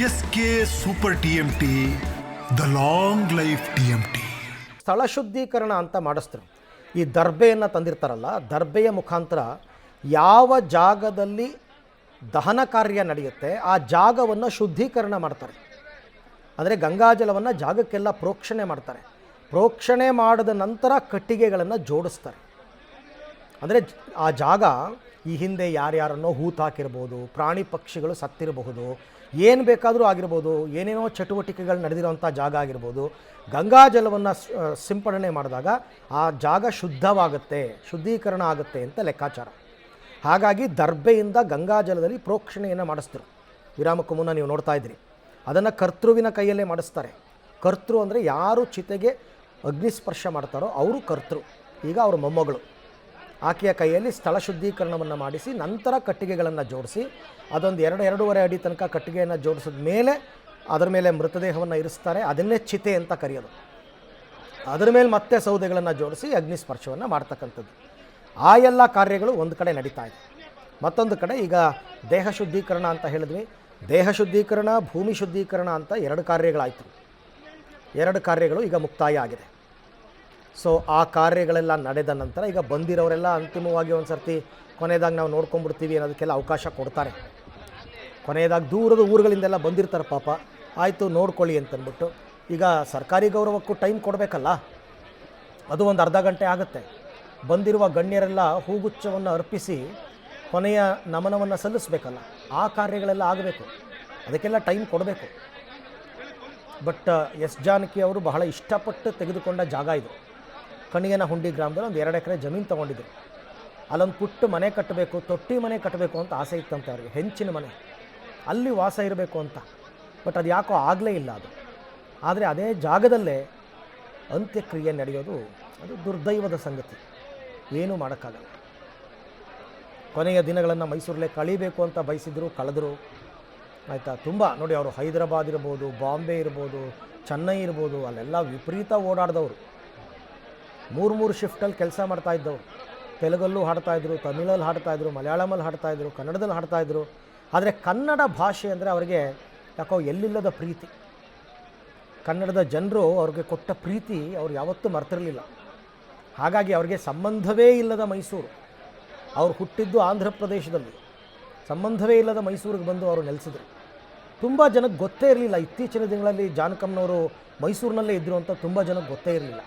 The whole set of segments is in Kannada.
SK super TMT, the long life TMT. ಸ್ಥಳ ಶುದ್ಧೀಕರಣ ಅಂತ ಮಾಡಿಸ್ತಾರೆ. ಈ ದರ್ಬೆಯನ್ನು ತಂದಿರ್ತಾರಲ್ಲ, ದರ್ಬೆಯ ಮುಖಾಂತರ ಯಾವ ಜಾಗದಲ್ಲಿ ದಹನ ಕಾರ್ಯ ನಡೆಯುತ್ತೆ ಆ ಜಾಗವನ್ನು ಶುದ್ಧೀಕರಣ ಮಾಡ್ತಾರೆ. ಅಂದರೆ ಗಂಗಾಜಲವನ್ನು ಜಾಗಕ್ಕೆಲ್ಲ ಪ್ರೋಕ್ಷಣೆ ಮಾಡ್ತಾರೆ. ಪ್ರೋಕ್ಷಣೆ ಮಾಡಿದ ನಂತರ ಕಟ್ಟಿಗೆಗಳನ್ನು ಜೋಡಿಸ್ತಾರೆ. ಅಂದರೆ ಆ ಜಾಗ ಈ ಹಿಂದೆ ಯಾರ್ಯಾರನ್ನೋ ಹೂತಾಕಿರ್ಬೋದು, ಪ್ರಾಣಿ ಪಕ್ಷಿಗಳು ಸತ್ತಿರಬಹುದು, ಏನು ಬೇಕಾದರೂ ಆಗಿರ್ಬೋದು, ಏನೇನೋ ಚಟುವಟಿಕೆಗಳು ನಡೆದಿರೋವಂಥ ಜಾಗ ಆಗಿರ್ಬೋದು. ಗಂಗಾಜಲವನ್ನು ಸಿಂಪಡಣೆ ಮಾಡಿದಾಗ ಆ ಜಾಗ ಶುದ್ಧವಾಗುತ್ತೆ, ಶುದ್ಧೀಕರಣ ಆಗುತ್ತೆ ಅಂತ ಲೆಕ್ಕಾಚಾರ. ಹಾಗಾಗಿ ದರ್ಬೆಯಿಂದ ಗಂಗಾಜಲದಲ್ಲಿ ಪ್ರೋಕ್ಷಣೆಯನ್ನು ಮಾಡಿಸ್ತಾರೆ. ವಿರಾಮಕ್ಕೂ ಮುನ್ನ ನೀವು ನೋಡ್ತಾ ಇದ್ದೀರಿ, ಅದನ್ನು ಕರ್ತೃವಿನ ಕೈಯಲ್ಲೇ ಮಾಡಿಸ್ತಾರೆ. ಕರ್ತೃ ಅಂದರೆ ಯಾರು ಚಿತೆಗೆ ಅಗ್ನಿಸ್ಪರ್ಶ ಮಾಡ್ತಾರೋ ಅವರು ಕರ್ತೃ. ಈಗ ಅವ್ರ ಮೊಮ್ಮಗಳು ಆಕೆಯ ಕೈಯಲ್ಲಿ ಸ್ಥಳ ಶುದ್ಧೀಕರಣವನ್ನು ಮಾಡಿಸಿ ನಂತರ ಕಟ್ಟಿಗೆಗಳನ್ನು ಜೋಡಿಸಿ ಅದೊಂದು 2-2.5 ಅಡಿ ತನಕ ಕಟ್ಟಿಗೆಯನ್ನು ಜೋಡಿಸಿದ ಮೇಲೆ ಅದರ ಮೇಲೆ ಮೃತದೇಹವನ್ನು ಇರಿಸ್ತಾರೆ. ಅದನ್ನೇ ಚಿತೆ ಅಂತ ಕರೆಯೋದು. ಅದರ ಮೇಲೆ ಮತ್ತೆ ಸೌದೆಗಳನ್ನು ಜೋಡಿಸಿ ಅಗ್ನಿಸ್ಪರ್ಶವನ್ನು ಮಾಡ್ತಕ್ಕಂಥದ್ದು. ಆ ಎಲ್ಲ ಕಾರ್ಯಗಳು ಒಂದು ಕಡೆ ನಡೀತಾ ಇದೆ. ಮತ್ತೊಂದು ಕಡೆ ಈಗ ದೇಹ ಶುದ್ಧೀಕರಣ ಅಂತ ಹೇಳಿದ್ವಿ. ದೇಹ ಶುದ್ಧೀಕರಣ, ಭೂಮಿ ಶುದ್ಧೀಕರಣ ಅಂತ 2 ಕಾರ್ಯಗಳಾಯಿತು. 2 ಕಾರ್ಯಗಳು ಈಗ ಮುಕ್ತಾಯ ಆಗಿದೆ. ಸೊ ಆ ಕಾರ್ಯಗಳೆಲ್ಲ ನಡೆದ ನಂತರ ಈಗ ಬಂದಿರೋರೆಲ್ಲ ಅಂತಿಮವಾಗಿ ಒಂದು ಸರ್ತಿ ಕೊನೆಯದಾಗಿ ನಾವು ನೋಡ್ಕೊಂಡ್ಬಿಡ್ತೀವಿ ಅನ್ನೋದಕ್ಕೆಲ್ಲ ಅವಕಾಶ ಕೊಡ್ತಾರೆ. ಕೊನೆಯದಾಗಿ ದೂರದ ಊರುಗಳಿಂದೆಲ್ಲ ಬಂದಿರ್ತಾರೆ ಪಾಪ, ಆಯಿತು ನೋಡ್ಕೊಳ್ಳಿ ಅಂತಂದ್ಬಿಟ್ಟು. ಈಗ ಸರ್ಕಾರಿ ಗೌರವಕ್ಕೂ ಟೈಮ್ ಕೊಡಬೇಕಲ್ಲ, ಅದು ಒಂದು ಅರ್ಧ ಗಂಟೆ ಆಗುತ್ತೆ. ಬಂದಿರುವ ಗಣ್ಯರೆಲ್ಲ ಹೂಗುಚ್ಛವನ್ನು ಅರ್ಪಿಸಿ ಕೊನೆಯ ನಮನವನ್ನು ಸಲ್ಲಿಸಬೇಕಲ್ಲ, ಆ ಕಾರ್ಯಗಳೆಲ್ಲ ಆಗಬೇಕು. ಅದಕ್ಕೆಲ್ಲ ಟೈಮ್ ಕೊಡಬೇಕು. ಬಟ್ ಎಸ್ ಜಾನಕಿ ಅವರು ಬಹಳ ಇಷ್ಟಪಟ್ಟು ತೆಗೆದುಕೊಂಡ ಜಾಗ ಇದು. ಕಣಿಯನಹುಂಡಿ ಗ್ರಾಮದಲ್ಲಿ ಒಂದು 2 ಎಕರೆ ಜಮೀನು ತೊಗೊಂಡಿದ್ರು. ಅಲ್ಲೊಂದು ಪುಟ್ಟ ಮನೆ ಕಟ್ಟಬೇಕು, ತೊಟ್ಟಿ ಮನೆ ಕಟ್ಟಬೇಕು ಅಂತ ಆಸೆ ಇತ್ತಂತೆ ಅವರಿಗೆ, ಹೆಂಚಿನ ಮನೆ, ಅಲ್ಲಿ ವಾಸ ಇರಬೇಕು ಅಂತ. ಬಟ್ ಅದು ಯಾಕೋ ಆಗಲೇ ಇಲ್ಲ ಅದು. ಆದರೆ ಅದೇ ಜಾಗದಲ್ಲೇ ಅಂತ್ಯಕ್ರಿಯೆ ನಡೆಯೋದು ಅದು ದುರ್ದೈವದ ಸಂಗತಿ, ಏನೂ ಮಾಡೋಕ್ಕಾಗಲ್ಲ. ಕೊನೆಯ ದಿನಗಳನ್ನು ಮೈಸೂರಲ್ಲೇ ಕಳೀಬೇಕು ಅಂತ ಬಯಸಿದ್ರು, ಕಳೆದ್ರು. ಆಯಿತಾ, ತುಂಬ ನೋಡಿ, ಅವರು ಹೈದರಾಬಾದ್ ಇರ್ಬೋದು, ಬಾಂಬೆ ಇರ್ಬೋದು, ಚೆನ್ನೈ ಇರ್ಬೋದು, ಅಲ್ಲೆಲ್ಲ ವಿಪರೀತ ಓಡಾಡಿದವರು. 3 ಶಿಫ್ಟಲ್ಲಿ ಕೆಲಸ ಮಾಡ್ತಾಯಿದ್ದವರು. ತೆಲುಗಲ್ಲೂ ಹಾಡ್ತಾಯಿದ್ರು, ತಮಿಳಲ್ಲಿ ಹಾಡ್ತಾಯಿದ್ರು, ಮಲಯಾಳಮಲ್ಲಿ ಹಾಡ್ತಾಯಿದ್ರು, ಕನ್ನಡದಲ್ಲಿ ಹಾಡ್ತಾಯಿದ್ರು. ಆದರೆ ಕನ್ನಡ ಭಾಷೆ ಅಂದರೆ ಅವರಿಗೆ ಯಾಕೋ ಎಲ್ಲಿಲ್ಲದ ಪ್ರೀತಿ. ಕನ್ನಡದ ಜನರು ಅವ್ರಿಗೆ ಕೊಟ್ಟ ಪ್ರೀತಿ ಅವ್ರು ಯಾವತ್ತೂ ಮರ್ತಿರಲಿಲ್ಲ. ಹಾಗಾಗಿ ಅವರಿಗೆ ಸಂಬಂಧವೇ ಇಲ್ಲದ ಮೈಸೂರು, ಅವ್ರು ಹುಟ್ಟಿದ್ದು ಆಂಧ್ರ ಪ್ರದೇಶದಲ್ಲಿ, ಸಂಬಂಧವೇ ಇಲ್ಲದ ಮೈಸೂರಿಗೆ ಬಂದು ಅವರು ನೆಲೆಸಿದ್ರು. ತುಂಬ ಜನಕ್ಕೆ ಗೊತ್ತೇ ಇರಲಿಲ್ಲ. ಇತ್ತೀಚಿನ ದಿನಗಳಲ್ಲಿ ಜಾನಕಮ್ಮನವರು ಮೈಸೂರಿನಲ್ಲೇ ಇದ್ದರು ಅಂತ ತುಂಬ ಜನಕ್ಕೆ ಗೊತ್ತೇ ಇರಲಿಲ್ಲ.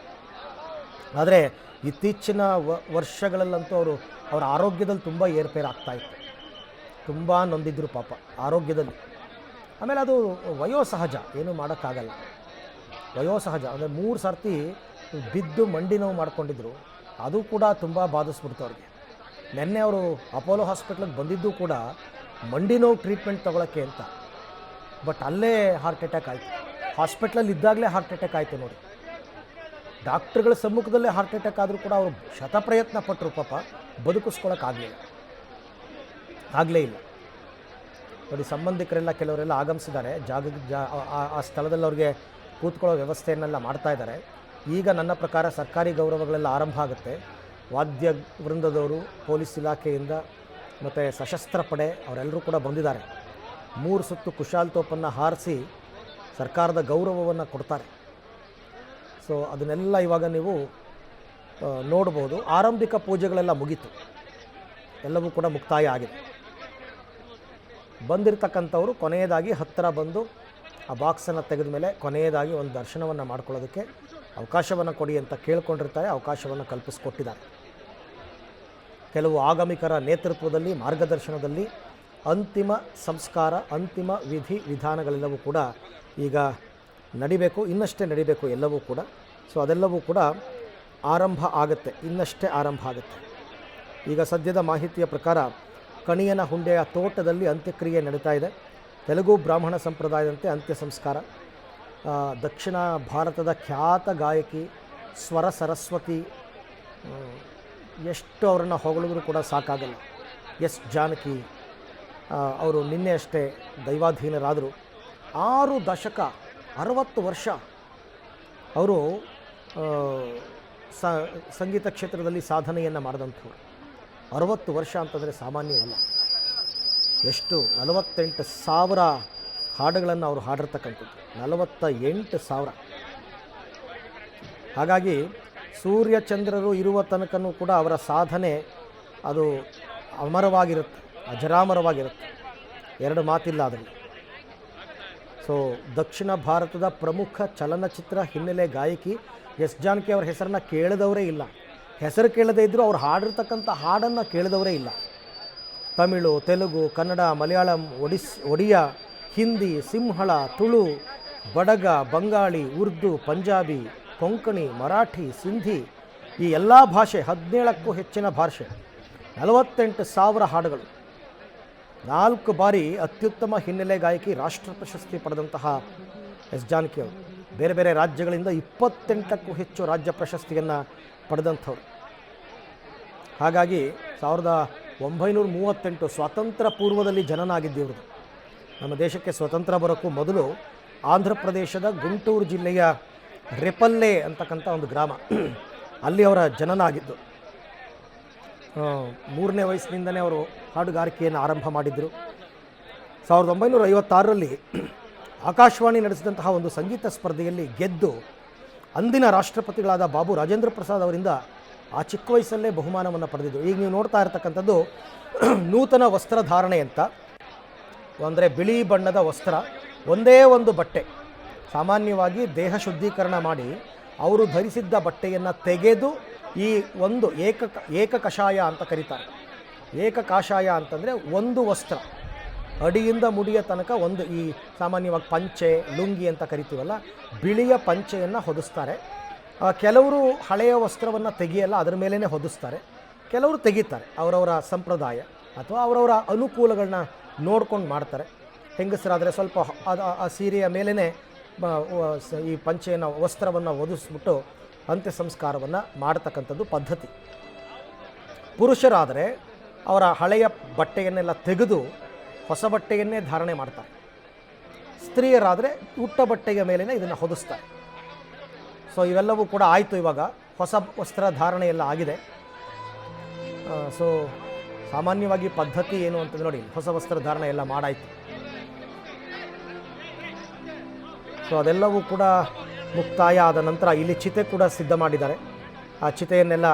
ಆದರೆ ಇತ್ತೀಚಿನ ವರ್ಷಗಳಲ್ಲಂತೂ ಅವರ ಆರೋಗ್ಯದಲ್ಲಿ ತುಂಬ ಏರ್ಪೇರು ಆಗ್ತಾಯಿತ್ತು. ತುಂಬ ನೊಂದಿದ್ರು ಪಾಪ ಆರೋಗ್ಯದಲ್ಲಿ. ಆಮೇಲೆ ಅದು ವಯೋಸಹಜ, ಏನೂ ಮಾಡೋಕ್ಕಾಗಲ್ಲ, ವಯೋಸಹಜ. ಅಂದರೆ 3 ಸರ್ತಿ ಬಿದ್ದು ಮಂಡಿ ನೋವು ಮಾಡ್ಕೊಂಡಿದ್ರು. ಅದು ಕೂಡ ತುಂಬ ಬಾಧಿಸ್ಬಿಡ್ತು ಅವ್ರಿಗೆ. ನಿನ್ನೆ ಅವರು ಅಪೋಲೋ ಹಾಸ್ಪಿಟ್ಲಿಗೆ ಬಂದಿದ್ದು ಕೂಡ ಮಂಡಿ ನೋವು ಟ್ರೀಟ್ಮೆಂಟ್ ತೊಗೊಳಕ್ಕೆ ಅಂತ. ಬಟ್ ಅಲ್ಲೇ ಹಾರ್ಟ್ ಅಟ್ಯಾಕ್ ಆಯಿತು. ಹಾಸ್ಪಿಟ್ಲಲ್ಲಿ ಇದ್ದಾಗಲೇ ಹಾರ್ಟ್ ಅಟ್ಯಾಕ್ ಆಯಿತು ನೋಡಿ. ಡಾಕ್ಟ್ರುಗಳ ಸಮ್ಮುಖದಲ್ಲೇ ಹಾರ್ಟ್ ಅಟ್ಯಾಕ್ ಆದರೂ ಕೂಡ ಅವರು ಶತಪ್ರಯತ್ನ ಪಟ್ಟರು ಪಾಪ, ಬದುಕಿಸ್ಕೊಳ್ಳೋಕ್ಕಾಗಲಿಲ್ಲ, ಆಗಲೇ ಇಲ್ಲ. ನೋಡಿ, ಸಂಬಂಧಿಕರೆಲ್ಲ ಕೆಲವರೆಲ್ಲ ಆಗಮಿಸಿದ್ದಾರೆ. ಆ ಸ್ಥಳದಲ್ಲಿ ಅವ್ರಿಗೆ ಕೂತ್ಕೊಳ್ಳೋ ವ್ಯವಸ್ಥೆಯನ್ನೆಲ್ಲ ಮಾಡ್ತಾಯಿದ್ದಾರೆ. ಈಗ ನನ್ನ ಪ್ರಕಾರ ಸರ್ಕಾರಿ ಗೌರವಗಳೆಲ್ಲ ಆರಂಭ ಆಗುತ್ತೆ. ವಾದ್ಯ ವೃಂದದವರು, ಪೊಲೀಸ್ ಇಲಾಖೆಯಿಂದ ಮತ್ತು ಸಶಸ್ತ್ರ ಪಡೆ ಅವರೆಲ್ಲರೂ ಕೂಡ ಬಂದಿದ್ದಾರೆ. 3 ಸುತ್ತು ಕುಶಾಲ್ ತೋಪನ್ನು ಹಾರಿಸಿ ಸರ್ಕಾರದ ಗೌರವವನ್ನು ಕೊಡ್ತಾರೆ. ಸೊ ಅದನ್ನೆಲ್ಲ ಇವಾಗ ನೀವು ನೋಡ್ಬೋದು. ಆರಂಭಿಕ ಪೂಜೆಗಳೆಲ್ಲ ಮುಗೀತು, ಎಲ್ಲವೂ ಕೂಡ ಮುಕ್ತಾಯ ಆಗಿದೆ. ಬಂದಿರತಕ್ಕಂಥವರು ಕೊನೆಯದಾಗಿ ಹತ್ತಿರ ಬಂದು ಆ ಬಾಕ್ಸನ್ನು ತೆಗೆದ ಮೇಲೆ ಕೊನೆಯದಾಗಿ ಒಂದು ದರ್ಶನವನ್ನು ಮಾಡ್ಕೊಳ್ಳೋದಕ್ಕೆ ಅವಕಾಶವನ್ನು ಕೊಡಿ ಅಂತ ಕೇಳ್ಕೊಂಡಿರ್ತಾರೆ. ಅವಕಾಶವನ್ನು ಕಲ್ಪಿಸಿಕೊಟ್ಟಿದ್ದಾರೆ. ಕೆಲವು ಆಗಮಿಕರ ನೇತೃತ್ವದಲ್ಲಿ, ಮಾರ್ಗದರ್ಶನದಲ್ಲಿ ಅಂತಿಮ ಸಂಸ್ಕಾರ, ಅಂತಿಮ ವಿಧಿ ವಿಧಾನಗಳೆಲ್ಲವೂ ಕೂಡ ಈಗ ನಡಿಬೇಕು, ಇನ್ನಷ್ಟೇ ನಡಿಬೇಕು ಎಲ್ಲವೂ ಕೂಡ. ಸೊ ಅದೆಲ್ಲವೂ ಕೂಡ ಆರಂಭ ಆಗುತ್ತೆ, ಇನ್ನಷ್ಟೇ ಆರಂಭ ಆಗುತ್ತೆ. ಈಗ ಸದ್ಯದ ಮಾಹಿತಿಯ ಪ್ರಕಾರ ಕಣಿಯನಹುಂಡಿಯ ತೋಟದಲ್ಲಿ ಅಂತ್ಯಕ್ರಿಯೆ ನಡೀತಾ ಇದೆ. ತೆಲುಗು ಬ್ರಾಹ್ಮಣ ಸಂಪ್ರದಾಯದಂತೆ ಅಂತ್ಯ ಸಂಸ್ಕಾರ. ದಕ್ಷಿಣ ಭಾರತದ ಖ್ಯಾತ ಗಾಯಕಿ ಸ್ವರ ಸರಸ್ವತಿ, ಎಷ್ಟು ಅವರನ್ನು ಹೊಗಳಿದ್ರೂ ಕೂಡ ಸಾಕಾಗಲ್ಲ, ಎಸ್ ಜಾನಕಿ ಅವರು ನಿನ್ನೆ ಅಷ್ಟೇ ದೈವಾಧೀನರಾದರು. 6 ದಶಕ, 60 ವರ್ಷ ಅವರು ಸಂಗೀತ ಕ್ಷೇತ್ರದಲ್ಲಿ ಸಾಧನೆಯನ್ನು ಮಾಡಿದಂಥವ್ರು. 60 ವರ್ಷ ಅಂತಂದರೆ ಸಾಮಾನ್ಯವಲ್ಲ. ಎಷ್ಟು 48,000 ಹಾಡುಗಳನ್ನು ಅವರು ಹಾಡಿರ್ತಕ್ಕಂಥದ್ದು 48,000. ಹಾಗಾಗಿ ಸೂರ್ಯಚಂದ್ರರು ಇರುವ ತನಕನೂ ಕೂಡ ಅವರ ಸಾಧನೆ ಅದು ಅಮರವಾಗಿರುತ್ತೆ, ಅಜರಾಮರವಾಗಿರುತ್ತೆ, ಎರಡು ಮಾತಿಲ್ಲ ಅದರಲ್ಲಿ. ಸೊ ದಕ್ಷಿಣ ಭಾರತದ ಪ್ರಮುಖ ಚಲನಚಿತ್ರ ಹಿನ್ನೆಲೆ ಗಾಯಕಿ ಎಸ್ ಜಾನಕಿ ಅವರ ಹೆಸರನ್ನು ಕೇಳಿದವರೇ ಇಲ್ಲ. ಹೆಸರು ಕೇಳದೇ ಇದ್ದರೂ ಅವ್ರು ಹಾಡಿರ್ತಕ್ಕಂಥ ಹಾಡನ್ನು ಕೇಳಿದವರೇ ಇಲ್ಲ. ತಮಿಳು, ತೆಲುಗು, ಕನ್ನಡ, ಮಲಯಾಳಂ, ಒಡಿಯಾ, ಹಿಂದಿ, ಸಿಂಹಳ, ತುಳು, ಬಡಗ, ಬಂಗಾಳಿ, ಉರ್ದು, ಪಂಜಾಬಿ, ಕೊಂಕಣಿ, ಮರಾಠಿ, ಸಿಂಧಿ, ಈ ಎಲ್ಲ ಭಾಷೆ 17ಕ್ಕೂ ಹೆಚ್ಚಿನ ಭಾಷೆ, 48,000 ಹಾಡುಗಳು. 4 ಬಾರಿ ಅತ್ಯುತ್ತಮ ಹಿನ್ನೆಲೆ ಗಾಯಕಿ ರಾಷ್ಟ್ರ ಪ್ರಶಸ್ತಿ ಪಡೆದಂತಹ ಎಸ್ ಜಾನಕಿ ಅವರು ಬೇರೆ ಬೇರೆ ರಾಜ್ಯಗಳಿಂದ 28ಕ್ಕೂ ಹೆಚ್ಚು ರಾಜ್ಯ ಪ್ರಶಸ್ತಿಯನ್ನು ಪಡೆದಂಥವ್ರು. ಹಾಗಾಗಿ 1938 ಸ್ವಾತಂತ್ರ್ಯ ಪೂರ್ವದಲ್ಲಿ ಜನನ ಆಗಿದ್ದಿವ್ರದ್ದು. ನಮ್ಮ ದೇಶಕ್ಕೆ ಸ್ವತಂತ್ರ ಬರೋಕ್ಕೂ ಮೊದಲು ಆಂಧ್ರ ಪ್ರದೇಶದ ಗುಂಟೂರು ಜಿಲ್ಲೆಯ ರೆಪಲ್ಲೆ ಅಂತಕ್ಕಂಥ ಒಂದು ಗ್ರಾಮ, ಅಲ್ಲಿ ಅವರ ಜನನ ಆಗಿದ್ದು. 3ನೇ ವಯಸ್ಸಿನಿಂದಲೇ ಅವರು ಹಾಡುಗಾರಿಕೆಯನ್ನು ಆರಂಭ ಮಾಡಿದರು. 1956ರಲ್ಲಿ ಆಕಾಶವಾಣಿ ನಡೆಸಿದಂತಹ ಒಂದು ಸಂಗೀತ ಸ್ಪರ್ಧೆಯಲ್ಲಿ ಗೆದ್ದು ಅಂದಿನ ರಾಷ್ಟ್ರಪತಿಗಳಾದ ಬಾಬು ರಾಜೇಂದ್ರ ಪ್ರಸಾದ್ ಅವರಿಂದ ಆ ಚಿಕ್ಕ ವಯಸ್ಸಲ್ಲೇ ಬಹುಮಾನವನ್ನು ಪಡೆದಿದ್ದು. ಈಗ ನೀವು ನೋಡ್ತಾ ಇರತಕ್ಕಂಥದ್ದು ನೂತನ ವಸ್ತ್ರಧಾರಣೆ ಅಂತ, ಅಂದರೆ ಬಿಳಿ ಬಣ್ಣದ ವಸ್ತ್ರ, ಒಂದೇ ಒಂದು ಬಟ್ಟೆ. ಸಾಮಾನ್ಯವಾಗಿ ದೇಹ ಶುದ್ಧೀಕರಣ ಮಾಡಿ ಅವರು ಧರಿಸಿದ್ದ ಬಟ್ಟೆಯನ್ನು ತೆಗೆದು ಈ ಒಂದು ಏಕ ಕಷಾಯ ಅಂತ ಕರೀತಾರೆ. ಏಕ ಕಾಷಾಯ ಅಂತಂದರೆ ಒಂದು ವಸ್ತ್ರ ಅಡಿಯಿಂದ ಮುಡಿಯ ತನಕ ಒಂದು, ಈ ಸಾಮಾನ್ಯವಾಗಿ ಪಂಚೆ, ಲುಂಗಿ ಅಂತ ಕರಿತೀವಲ್ಲ, ಬಿಳಿಯ ಪಂಚೆಯನ್ನು ಹೊದಿಸ್ತಾರೆ. ಕೆಲವರು ಹಳೆಯ ವಸ್ತ್ರವನ್ನು ತೆಗೆಯಲ್ಲ, ಅದರ ಮೇಲೇ ಹೊದಿಸ್ತಾರೆ. ಕೆಲವರು ತೆಗಿತಾರೆ, ಅವರವರ ಸಂಪ್ರದಾಯ ಅಥವಾ ಅವರವರ ಅನುಕೂಲಗಳನ್ನ ನೋಡ್ಕೊಂಡು ಮಾಡ್ತಾರೆ. ಹೆಂಗಸರಾದರೆ ಸ್ವಲ್ಪ ಆ ಸೀರೆಯ ಮೇಲೇ ಈ ಪಂಚೆಯನ್ನು, ವಸ್ತ್ರವನ್ನು ಒದಿಸ್ಬಿಟ್ಟು ಅಂತ್ಯ ಸಂಸ್ಕಾರವನ್ನು ಮಾಡತಕ್ಕಂಥದ್ದು ಪದ್ಧತಿ. ಪುರುಷರಾದರೆ ಅವರ ಹಳೆಯ ಬಟ್ಟೆಯನ್ನೆಲ್ಲ ತೆಗೆದು ಹೊಸ ಬಟ್ಟೆಯನ್ನೇ ಧಾರಣೆ ಮಾಡ್ತಾರೆ. ಸ್ತ್ರೀಯರಾದರೆ ಉಟ್ಟ ಬಟ್ಟೆಯ ಮೇಲೇ ಇದನ್ನು ಹೊದಿಸ್ತಾರೆ. ಸೊ ಇವೆಲ್ಲವೂ ಕೂಡ ಆಯಿತು. ಇವಾಗ ಹೊಸ ವಸ್ತ್ರ ಧಾರಣೆ ಎಲ್ಲ ಆಗಿದೆ. ಸೊ ಸಾಮಾನ್ಯವಾಗಿ ಪದ್ಧತಿ ಏನು ಅಂತಂದ್ರೆ ನೋಡಿ, ಹೊಸ ವಸ್ತ್ರ ಧಾರಣೆ ಎಲ್ಲ ಮಾಡಾಯಿತು. ಸೊ ಅದೆಲ್ಲವೂ ಕೂಡ ಮುಕ್ತಾಯ ಆದ ನಂತರ ಇಲ್ಲಿ ಚಿತೆ ಕೂಡ ಸಿದ್ಧ ಮಾಡಿದ್ದಾರೆ. ಆ ಚಿತೆಯನ್ನೆಲ್ಲ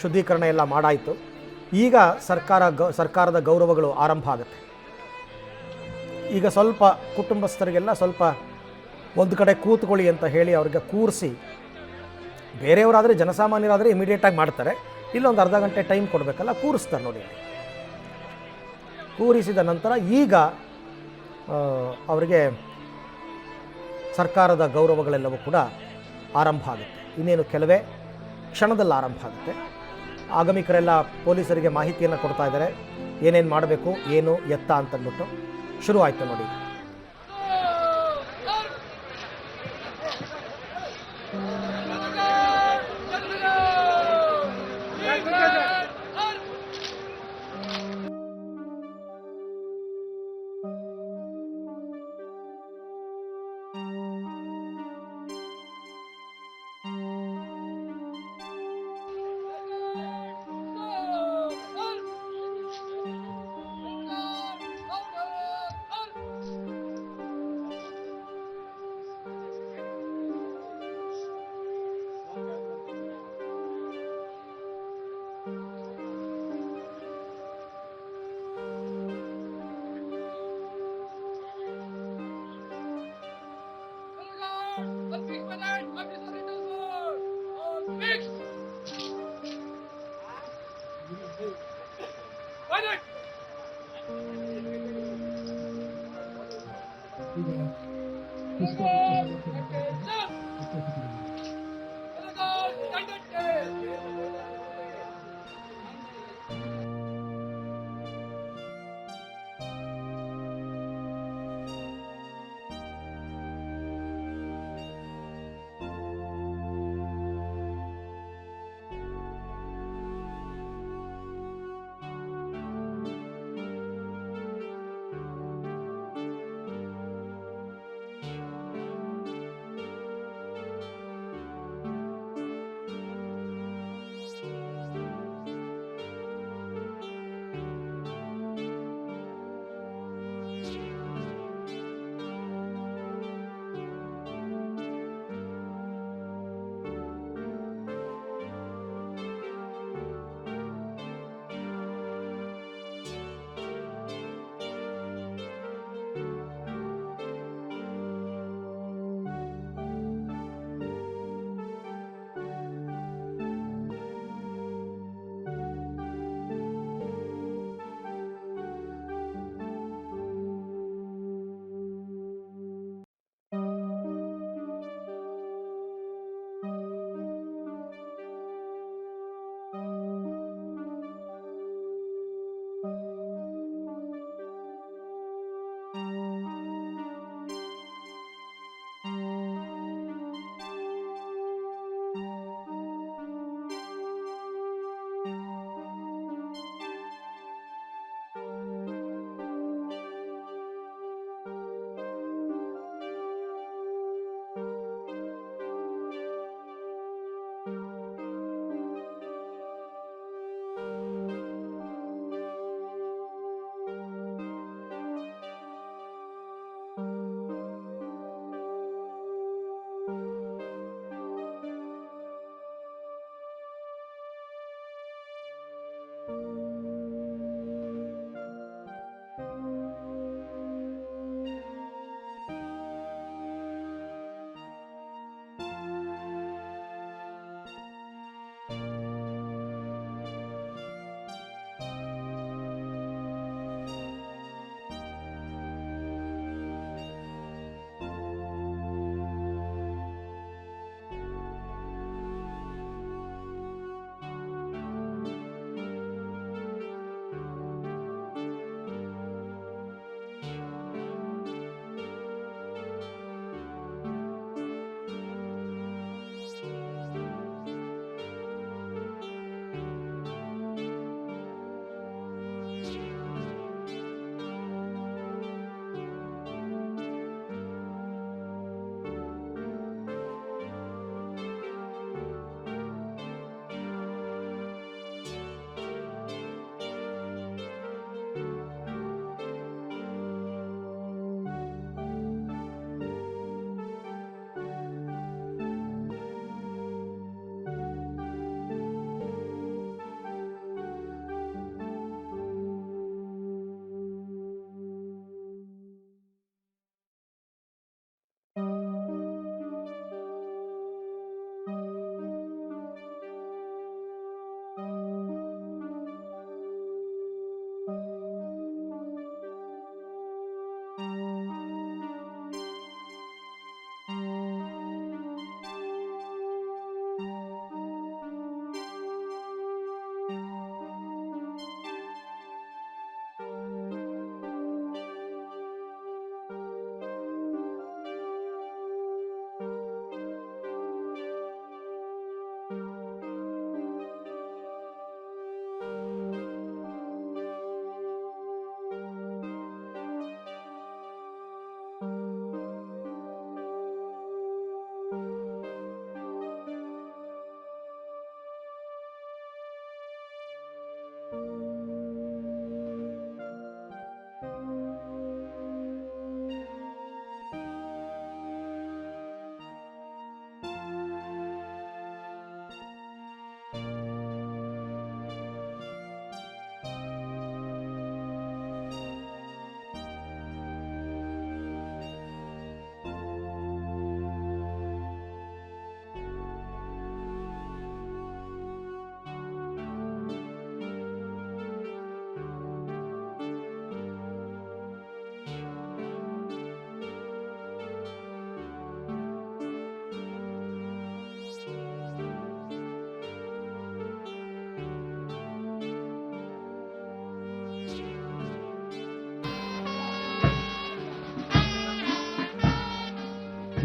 ಶುದ್ಧೀಕರಣ ಎಲ್ಲ ಮಾಡಾಯಿತು. ಈಗ ಸರ್ಕಾರದ ಗೌರವಗಳು ಆರಂಭ ಆಗುತ್ತೆ. ಈಗ ಸ್ವಲ್ಪ ಕುಟುಂಬಸ್ಥರಿಗೆಲ್ಲ ಸ್ವಲ್ಪ ಒಂದು ಕಡೆ ಕೂತ್ಕೊಳ್ಳಿ ಅಂತ ಹೇಳಿ ಅವ್ರಿಗೆ ಕೂರಿಸಿ, ಬೇರೆಯವರಾದರೆ ಜನಸಾಮಾನ್ಯರಾದರೆ ಇಮಿಡಿಯೇಟಾಗಿ ಮಾಡ್ತಾರೆ, ಇಲ್ಲೊಂದು ಅರ್ಧ ಗಂಟೆ ಟೈಮ್ ಕೊಡಬೇಕಲ್ಲ, ಕೂರಿಸ್ತಾರೆ ನೋಡಿ. ಕೂರಿಸಿದ ನಂತರ ಈಗ ಅವರಿಗೆ ಸರ್ಕಾರದ ಗೌರವಗಳೆಲ್ಲವೂ ಕೂಡ ಆರಂಭ ಆಗುತ್ತೆ. ಇನ್ನೇನು ಕೆಲವೇ ಕ್ಷಣದಲ್ಲಿ ಆರಂಭ ಆಗುತ್ತೆ. ಆಗಮಿಕರೆಲ್ಲ ಪೊಲೀಸರಿಗೆ ಮಾಹಿತಿಯನ್ನು ಕೊಡ್ತಾ ಇದ್ದಾರೆ, ಏನೇನು ಮಾಡಬೇಕು, ಏನು ಎತ್ತ ಅಂತಂದ್ಬಿಟ್ಟು. ಶುರು ಆಯಿತು ನೋಡಿ.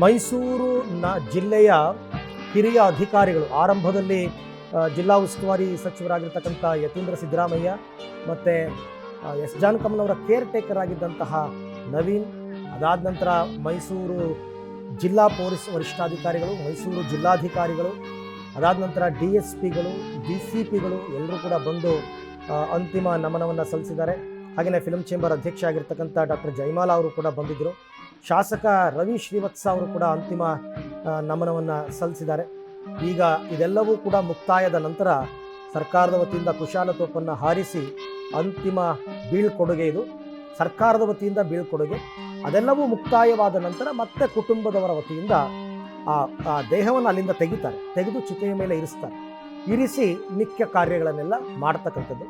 ಮೈಸೂರು ಜಿಲ್ಲೆಯ ಹಿರಿಯ ಅಧಿಕಾರಿಗಳು ಆರಂಭದಲ್ಲಿ ಜಿಲ್ಲಾ ಉಸ್ತುವಾರಿ ಸಚಿವರಾಗಿರ್ತಕ್ಕಂಥ ಯತೀಂದ್ರ ಸಿದ್ದರಾಮಯ್ಯ ಮತ್ತು ಎಸ್ ಜಾನಕಮ್ಮನವರ ಕೇರ್ ಟೇಕರ್ ಆಗಿದ್ದಂತಹ ನವೀನ್, ಅದಾದ ನಂತರ ಮೈಸೂರು ಜಿಲ್ಲಾ ಪೊಲೀಸ್ ವರಿಷ್ಠಾಧಿಕಾರಿಗಳು, ಮೈಸೂರು ಜಿಲ್ಲಾಧಿಕಾರಿಗಳು, ಅದಾದ ನಂತರ DSPಗಳು, DCPಗಳು ಎಲ್ಲರೂ ಕೂಡ ಬಂದು ಅಂತಿಮ ನಮನವನ್ನು ಸಲ್ಲಿಸಿದ್ದಾರೆ. ಹಾಗೆಯೇ ಫಿಲ್ಮ್ ಚೇಂಬರ್ ಅಧ್ಯಕ್ಷ ಆಗಿರ್ತಕ್ಕಂಥ ಡಾಕ್ಟರ್ ಜಯಮಾಲಾ ಅವರು ಕೂಡ ಬಂದಿದ್ದರು. ಶಾಸಕ ರವಿ ಶ್ರೀವತ್ಸ ಅವರು ಕೂಡ ಅಂತಿಮ ನಮನವನ್ನು ಸಲ್ಲಿಸಿದ್ದಾರೆ. ಈಗ ಇದೆಲ್ಲವೂ ಕೂಡ ಮುಕ್ತಾಯದ ನಂತರ ಸರ್ಕಾರದ ವತಿಯಿಂದ ಕುಶಾಲತೋಪನ್ನು ಹಾರಿಸಿ ಅಂತಿಮ ಬೀಳ್ಕೊಡುಗೆ, ಇದು ಸರ್ಕಾರದ ವತಿಯಿಂದ ಬೀಳ್ಕೊಡುಗೆ. ಅದೆಲ್ಲವೂ ಮುಕ್ತಾಯವಾದ ನಂತರ ಮತ್ತೆ ಕುಟುಂಬದವರ ವತಿಯಿಂದ ಆ ದೇಹವನ್ನು ಅಲ್ಲಿಂದ ತೆಗೆದು ಚಿತೆಯ ಮೇಲೆ ಇರಿಸಿ ಮುಖ್ಯ ಕಾರ್ಯಗಳನ್ನೆಲ್ಲ ಮಾಡ್ತಕ್ಕಂಥದ್ದು.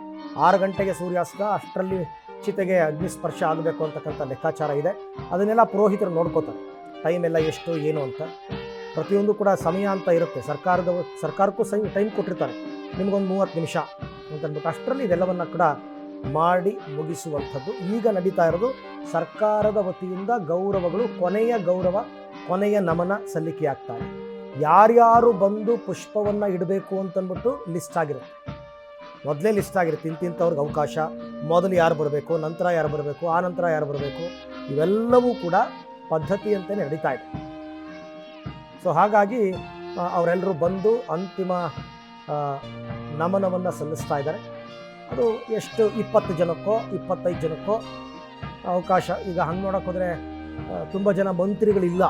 6 ಗಂಟೆಗೆ ಸೂರ್ಯಾಸ್ತ, ಅಷ್ಟರಲ್ಲಿ ಚಿತೆಗೆ ಅಗ್ನಿಸ್ಪರ್ಶ ಆಗಬೇಕು ಅಂತಕ್ಕಂಥ ಲೆಕ್ಕಾಚಾರ ಇದೆ. ಅದನ್ನೆಲ್ಲ ಪುರೋಹಿತರು ನೋಡ್ಕೋತಾರೆ, ಟೈಮ್ ಎಲ್ಲ ಎಷ್ಟು ಏನು ಅಂತ. ಪ್ರತಿಯೊಂದು ಕೂಡ ಸಮಯ ಅಂತ ಇರುತ್ತೆ. ಸರ್ಕಾರಕ್ಕೂ ಟೈಮ್ ಕೊಟ್ಟಿರ್ತಾರೆ, ನಿಮಗೊಂದು 30 ನಿಮಿಷ ಅಂತಂದ್ಬಿಟ್ಟು. ಅಷ್ಟರಲ್ಲಿ ಇದೆಲ್ಲವನ್ನು ಕೂಡ ಮಾಡಿ ಮುಗಿಸುವಂಥದ್ದು ಈಗ ನಡೀತಾ ಇರೋದು. ಸರ್ಕಾರದ ವತಿಯಿಂದ ಗೌರವಗಳು, ಕೊನೆಯ ನಮನ ಸಲ್ಲಿಕೆ ಆಗ್ತಾರೆ. ಯಾರ್ಯಾರು ಬಂದು ಪುಷ್ಪವನ್ನು ಇಡಬೇಕು ಅಂತಂದ್ಬಿಟ್ಟು ಲಿಸ್ಟ್ ಆಗಿರುತ್ತೆ, ಮೊದಲೇ ಲಿಸ್ಟ್ ಆಗಿರುತ್ತೆ. ಇಂತಿಂಥವ್ರಿಗೆ ಅವಕಾಶ, ಮೊದಲು ಯಾರು ಬರಬೇಕು, ನಂತರ ಯಾರು ಬರಬೇಕು, ಆ ನಂತರ ಯಾರು ಬರಬೇಕು, ಇವೆಲ್ಲವೂ ಕೂಡ ಪದ್ಧತಿಯಂತೆಯೇ ನಡೀತಾ ಇದೆ. ಸೊ ಹಾಗಾಗಿ ಅವರೆಲ್ಲರೂ ಬಂದು ಅಂತಿಮ ನಮನವನ್ನು ಸಲ್ಲಿಸ್ತಾ ಇದ್ದಾರೆ. ಅದು ಎಷ್ಟು 20 ಜನಕ್ಕೋ 25 ಜನಕ್ಕೋ ಅವಕಾಶ. ಈಗ ಹಂಗೆ ನೋಡೋಕೆ ಹೋದರೆ ತುಂಬ ಜನ ಮಂತ್ರಿಗಳಿಲ್ಲ,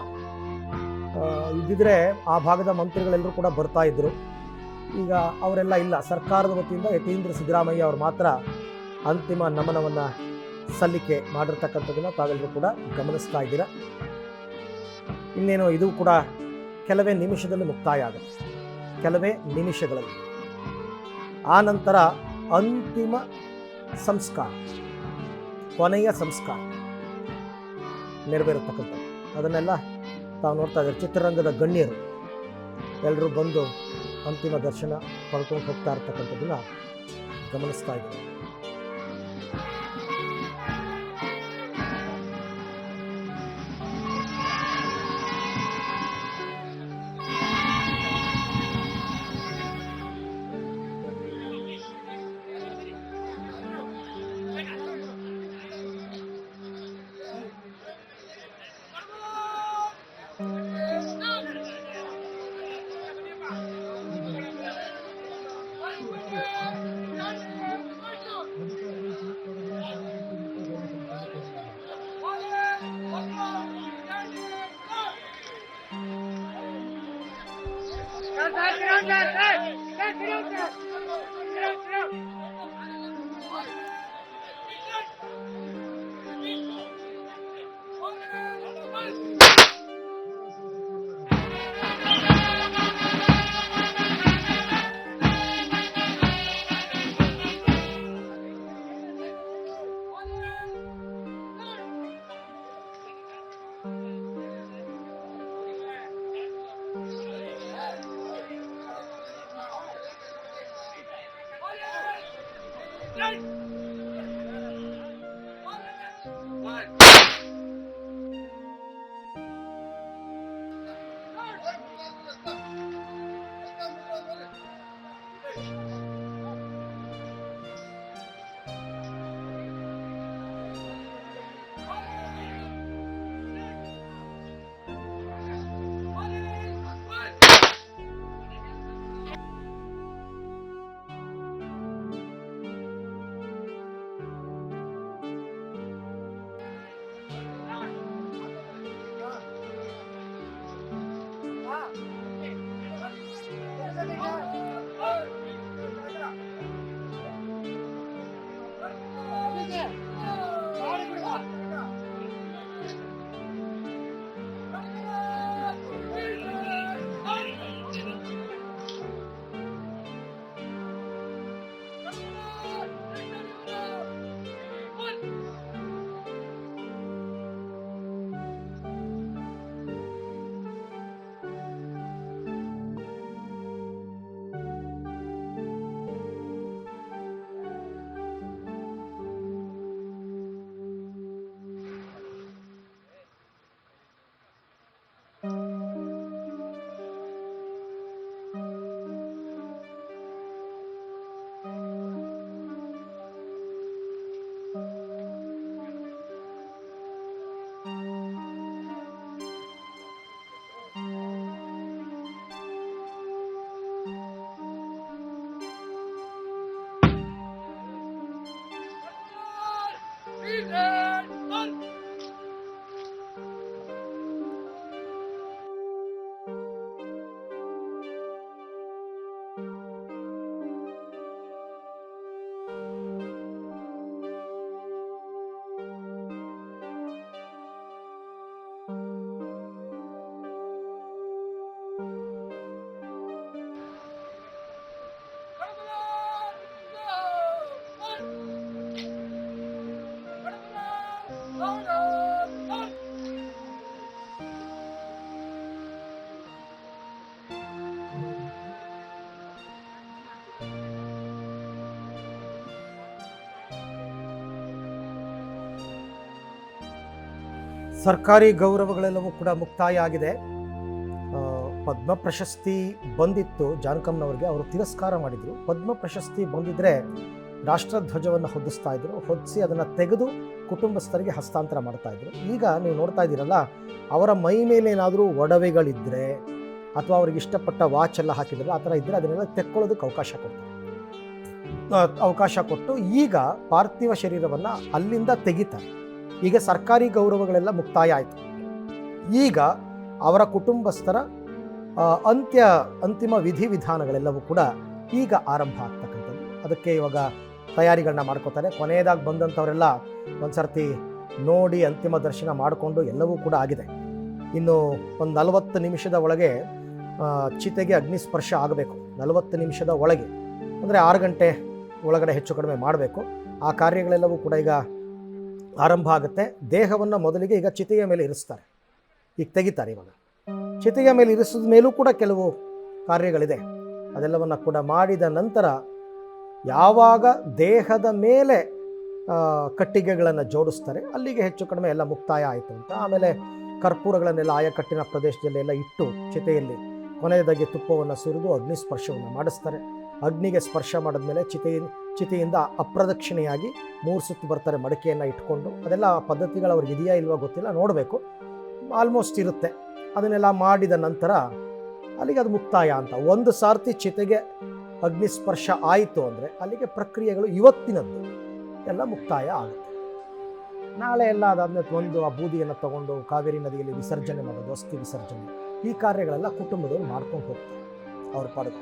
ಇದ್ದಿದ್ರೆ ಆ ಭಾಗದ ಮಂತ್ರಿಗಳೆಲ್ಲರೂ ಕೂಡ ಬರ್ತಾ ಇದ್ದರು. ಈಗ ಅವರೆಲ್ಲ ಇಲ್ಲ. ಸರ್ಕಾರದ ವತಿಯಿಂದ ಯತೀಂದ್ರ ಸಿದ್ದರಾಮಯ್ಯ ಅವರು ಮಾತ್ರ ಅಂತಿಮ ನಮನವನ್ನು ಸಲ್ಲಿಕೆ ಮಾಡಿರ್ತಕ್ಕಂಥದ್ದನ್ನು ತಾವೆಲ್ಲರೂ ಕೂಡ ಗಮನಿಸ್ತಾ ಇದ್ದೀರಾ. ಇನ್ನೇನು ಇದು ಕೂಡ ಕೆಲವೇ ನಿಮಿಷದಲ್ಲಿ ಮುಕ್ತಾಯ ಆಗುತ್ತೆ, ಕೆಲವೇ ನಿಮಿಷಗಳಲ್ಲಿ. ಆ ನಂತರ ಅಂತಿಮ ಸಂಸ್ಕಾರ, ಕೊನೆಯ ಸಂಸ್ಕಾರ ನೆರವೇರತಕ್ಕಂಥದ್ದು. ಅದನ್ನೆಲ್ಲ ತಾವು ನೋಡ್ತಾ ಇದ್ದಾರೆ. ಚಿತ್ರರಂಗದ ಗಣ್ಯರು ಎಲ್ಲರೂ ಬಂದು ಅಂತಿಮ ದರ್ಶನ ಪಡ್ಕೊಂಡು ಹೋಗ್ತಾ ಇರ್ತಕ್ಕಂಥದ್ದನ್ನು ಗಮನಿಸ್ತಾ ಇದ್ದಾರೆ. ಸರ್ಕಾರಿ ಗೌರವಗಳೆಲ್ಲವೂ ಕೂಡ ಮುಕ್ತಾಯ ಆಗಿದೆ. ಪದ್ಮ ಪ್ರಶಸ್ತಿ ಬಂದಿತ್ತು ಜಾನ್ಕಮ್ನವ್ರಿಗೆ, ಅವರು ತಿರಸ್ಕಾರ ಮಾಡಿದರು. ಪದ್ಮ ಪ್ರಶಸ್ತಿ ಬಂದಿದ್ದರೆ ರಾಷ್ಟ್ರಧ್ವಜವನ್ನು ಹೊದಿಸ್ತಾ ಇದ್ರು, ಹೊದಿಸಿ ಅದನ್ನು ತೆಗೆದು ಕುಟುಂಬಸ್ಥರಿಗೆ ಹಸ್ತಾಂತರ ಮಾಡ್ತಾ ಇದ್ರು. ಈಗ ನೀವು ನೋಡ್ತಾ ಇದ್ದೀರಲ್ಲ, ಅವರ ಮೈ ಮೇಲೆ ಏನಾದರೂ ಒಡವೆಗಳಿದ್ದರೆ ಅಥವಾ ಅವ್ರಿಗೆ ಇಷ್ಟಪಟ್ಟ ವಾಚ್ ಎಲ್ಲ ಹಾಕಿದ್ರೆ ಆ ಥರ ಇದ್ದರೆ ಅದನ್ನೆಲ್ಲ ತೆಕ್ಕೊಳ್ಳೋದಕ್ಕೆ ಅವಕಾಶ ಕೊಟ್ಟು ಈಗ ಪಾರ್ಥಿವ ಶರೀರವನ್ನು ಅಲ್ಲಿಂದ ತೆಗಿತಾರೆ. ಈಗ ಸರ್ಕಾರಿ ಗೌರವಗಳೆಲ್ಲ ಮುಕ್ತಾಯ ಆಯಿತು. ಈಗ ಅವರ ಕುಟುಂಬಸ್ಥರ ಅಂತಿಮ ವಿಧಿವಿಧಾನಗಳೆಲ್ಲವೂ ಕೂಡ ಈಗ ಆರಂಭ ಆಗ್ತಕ್ಕಂಥದ್ದು. ಅದಕ್ಕೆ ಇವಾಗ ತಯಾರಿಗಳನ್ನ ಮಾಡ್ಕೋತಾರೆ. ಕೊನೆಯದಾಗಿ ಬಂದಂಥವರೆಲ್ಲ ಒಂದು ಸರ್ತಿ ನೋಡಿ ಅಂತಿಮ ದರ್ಶನ ಮಾಡಿಕೊಂಡು ಎಲ್ಲವೂ ಕೂಡ ಆಗಿದೆ. ಇನ್ನು ಒಂದು 40 ನಿಮಿಷದ ಒಳಗೆ ಚಿತೆಗೆ ಅಗ್ನಿಸ್ಪರ್ಶ ಆಗಬೇಕು. 40 ನಿಮಿಷದ ಒಳಗೆ ಅಂದರೆ 6 ಗಂಟೆ ಒಳಗಡೆ ಹೆಚ್ಚು ಕಡಿಮೆ ಮಾಡಬೇಕು. ಆ ಕಾರ್ಯಗಳೆಲ್ಲವೂ ಕೂಡ ಈಗ ಆರಂಭ ಆಗುತ್ತೆ. ದೇಹವನ್ನು ಮೊದಲಿಗೆ ಈಗ ಚಿತೆಯ ಮೇಲೆ ಇರಿಸ್ತಾರೆ, ಈಗ ತೆಗಿತಾರೆ. ಇವಾಗ ಚಿತೆಯ ಮೇಲೆ ಇರಿಸಿದ ಮೇಲೂ ಕೂಡ ಕೆಲವು ಕಾರ್ಯಗಳಿದೆ. ಅದೆಲ್ಲವನ್ನು ಕೂಡ ಮಾಡಿದ ನಂತರ ಯಾವಾಗ ದೇಹದ ಮೇಲೆ ಕಟ್ಟಿಗೆಗಳನ್ನು ಜೋಡಿಸ್ತಾರೆ ಅಲ್ಲಿಗೆ ಹೆಚ್ಚು ಕಡಿಮೆ ಎಲ್ಲ ಮುಕ್ತಾಯ ಆಯಿತು ಅಂತ. ಆಮೇಲೆ ಕರ್ಪೂರಗಳನ್ನೆಲ್ಲ ಆಯಕಟ್ಟಿನ ಪ್ರದೇಶದಲ್ಲಿ ಎಲ್ಲ ಇಟ್ಟು ಚಿತೆಯಲ್ಲಿ ಕೊನೆಯದಾಗಿ ತುಪ್ಪವನ್ನು ಸುರಿದು ಅಗ್ನಿಸ್ಪರ್ಶವನ್ನು ಮಾಡಿಸ್ತಾರೆ. ಅಗ್ನಿಗೆ ಸ್ಪರ್ಶ ಮಾಡಿದ್ಮೇಲೆ ಚಿತೆಯಿಂದ ಅಪ್ರದಕ್ಷಿಣೆಯಾಗಿ 3 ಸುತ್ತು ಬರ್ತಾರೆ ಮಡಿಕೆಯನ್ನು ಇಟ್ಕೊಂಡು. ಅದೆಲ್ಲ ಪದ್ಧತಿಗಳು ಅವ್ರಿಗೆ ಇದೆಯಾ ಇಲ್ವಾ ಗೊತ್ತಿಲ್ಲ, ನೋಡಬೇಕು. ಆಲ್ಮೋಸ್ಟ್ ಇರುತ್ತೆ. ಅದನ್ನೆಲ್ಲ ಮಾಡಿದ ನಂತರ ಅಲ್ಲಿಗೆ ಅದು ಮುಕ್ತಾಯ ಅಂತ. ಒಂದು ಸಾರ್ತಿ ಚಿತೆಗೆ ಅಗ್ನಿಸ್ಪರ್ಶ ಆಯಿತು ಅಂದರೆ ಅಲ್ಲಿಗೆ ಪ್ರಕ್ರಿಯೆಗಳು ಇವತ್ತಿನದ್ದು ಎಲ್ಲ ಮುಕ್ತಾಯ ಆಗುತ್ತೆ. ನಾಳೆ ಎಲ್ಲ ಅದಾದ್ಮೇಲೆ ಆ ಬೂದಿಯನ್ನು ತಗೊಂಡು ಕಾವೇರಿ ನದಿಯಲ್ಲಿ ವಿಸರ್ಜನೆ ಮಾಡೋದು, ಅಸ್ಥಿ ವಿಸರ್ಜನೆ, ಈ ಕಾರ್ಯಗಳೆಲ್ಲ ಕುಟುಂಬದವರು ಮಾಡ್ಕೊಂಡು ಹೋಗ್ತಾರೆ ಅವ್ರ ಪಾಡಿಗೆ.